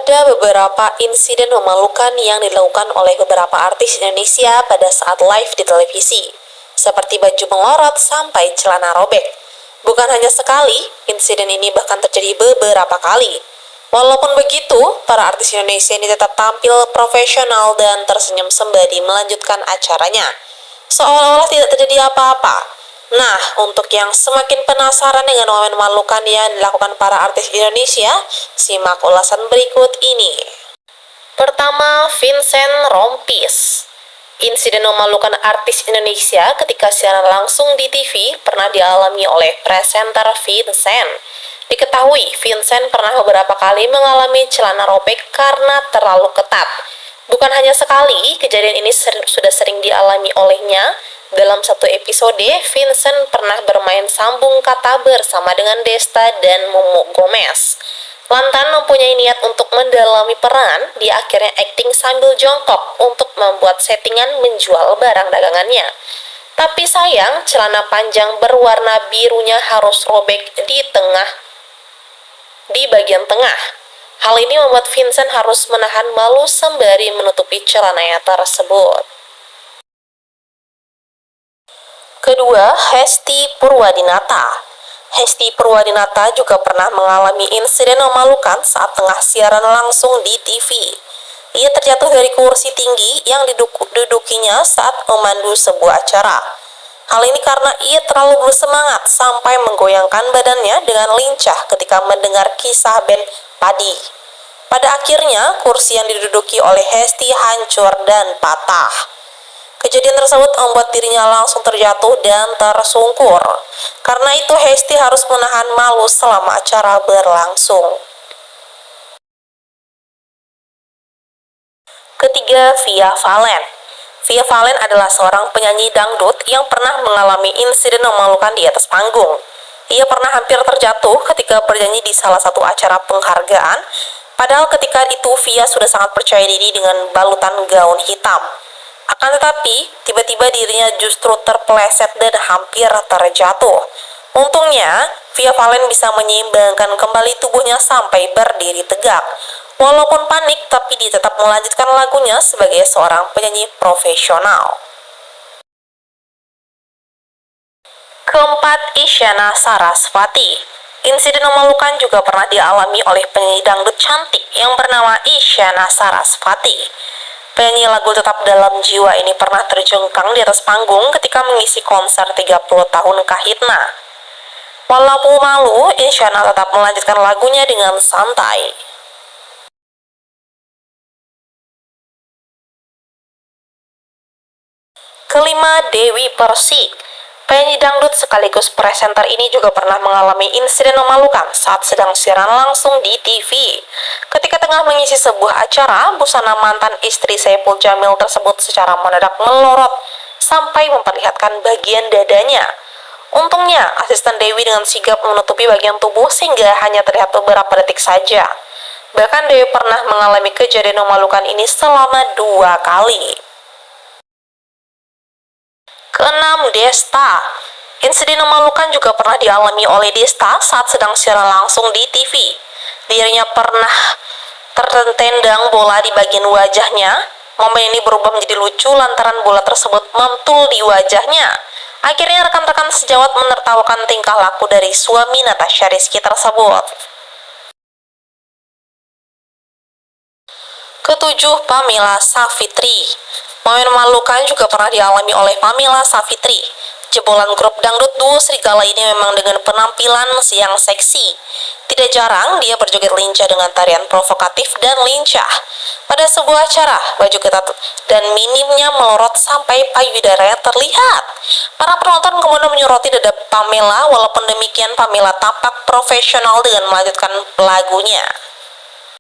Ada beberapa insiden memalukan yang dilakukan oleh beberapa artis Indonesia pada saat live di televisi, seperti baju melorot sampai celana robek. Bukan hanya sekali, insiden ini bahkan terjadi beberapa kali. Walaupun begitu, para artis Indonesia ini tetap tampil profesional dan tersenyum sembari melanjutkan acaranya, seolah-olah tidak terjadi apa-apa. Nah, untuk yang semakin penasaran dengan momen memalukan yang dilakukan para artis Indonesia, simak ulasan berikut ini. Pertama, Vincent Rompis. Insiden memalukan artis Indonesia ketika siaran langsung di TV pernah dialami oleh presenter Vincent. Diketahui, Vincent pernah beberapa kali mengalami celana robek karena terlalu ketat. Bukan hanya sekali, kejadian ini sudah sering dialami olehnya. Dalam satu episode, Vincent pernah bermain sambung kata bersama dengan Desta dan Momo Gomez. Lantaran mempunyai niat untuk mendalami peran, dia akhirnya akting sambil jongkok untuk membuat settingan menjual barang dagangannya. Tapi sayang, celana panjang berwarna birunya harus robek di bagian tengah. Hal ini membuat Vincent harus menahan malu sembari menutupi celananya tersebut. Kedua, Hesti Purwadinata. Hesti Purwadinata juga pernah mengalami insiden memalukan saat tengah siaran langsung di TV. Ia terjatuh dari kursi tinggi yang didudukinya saat memandu sebuah acara. Hal ini karena ia terlalu bersemangat sampai menggoyangkan badannya dengan lincah ketika mendengar kisah band Padi. Pada akhirnya, kursi yang diduduki oleh Hesti hancur dan patah. Kejadian tersebut membuat dirinya langsung terjatuh dan tersungkur. Karena itu, Hesti harus menahan malu selama acara berlangsung. Ketiga, Via Valen. Via Valen adalah seorang penyanyi dangdut yang pernah mengalami insiden memalukan di atas panggung. Ia pernah hampir terjatuh ketika bernyanyi di salah satu acara penghargaan, padahal ketika itu Via sudah sangat percaya diri dengan balutan gaun hitam. Akan tetapi, tiba-tiba dirinya justru terpeleset dan hampir terjatuh. Untungnya, Via Valen bisa menyeimbangkan kembali tubuhnya sampai berdiri tegak. Walaupun panik, tapi dia tetap melanjutkan lagunya sebagai seorang penyanyi profesional. Keempat, Isyana Sarasvati. Insiden memalukan juga pernah dialami oleh penyanyi dangdut cantik yang bernama Isyana Sarasvati. Penyanyi lagu Tetap Dalam Jiwa ini pernah terjengkang di atas panggung ketika mengisi konser 30 tahun Kahitna. Walaupun malu, Isyana tetap melanjutkan lagunya dengan santai. Kelima, Dewi Persik. Penyanyi dangdut sekaligus presenter ini juga pernah mengalami insiden memalukan saat sedang siaran langsung di TV. Ketika tengah mengisi sebuah acara, busana mantan istri Saipul Jamil tersebut secara mendadak melorot sampai memperlihatkan bagian dadanya. Untungnya, asisten Dewi dengan sigap menutupi bagian tubuh sehingga hanya terlihat beberapa detik saja. Bahkan Dewi pernah mengalami kejadian memalukan ini selama 2 kali. Keenam, Desta. Insiden memalukan juga pernah dialami oleh Desta saat sedang siaran langsung di TV. Dirinya pernah tertendang bola di bagian wajahnya. Momen ini berubah menjadi lucu lantaran bola tersebut mantul di wajahnya. Akhirnya rekan-rekan sejawat menertawakan tingkah laku dari suami Natasha Rizky tersebut. Ketujuh, Pamela Savitri. Momen memalukan juga pernah dialami oleh Pamela Savitri. Jebolan grup dangdut duo Serigala ini memang dengan penampilan yang seksi. Tidak jarang dia berjoget lincah dengan tarian provokatif dan lincah. Pada sebuah acara, baju ketat dan minimnya melorot sampai payudaranya terlihat. Para penonton kemudian menyoroti dada Pamela, walaupun demikian Pamela tampak profesional dengan melanjutkan lagunya.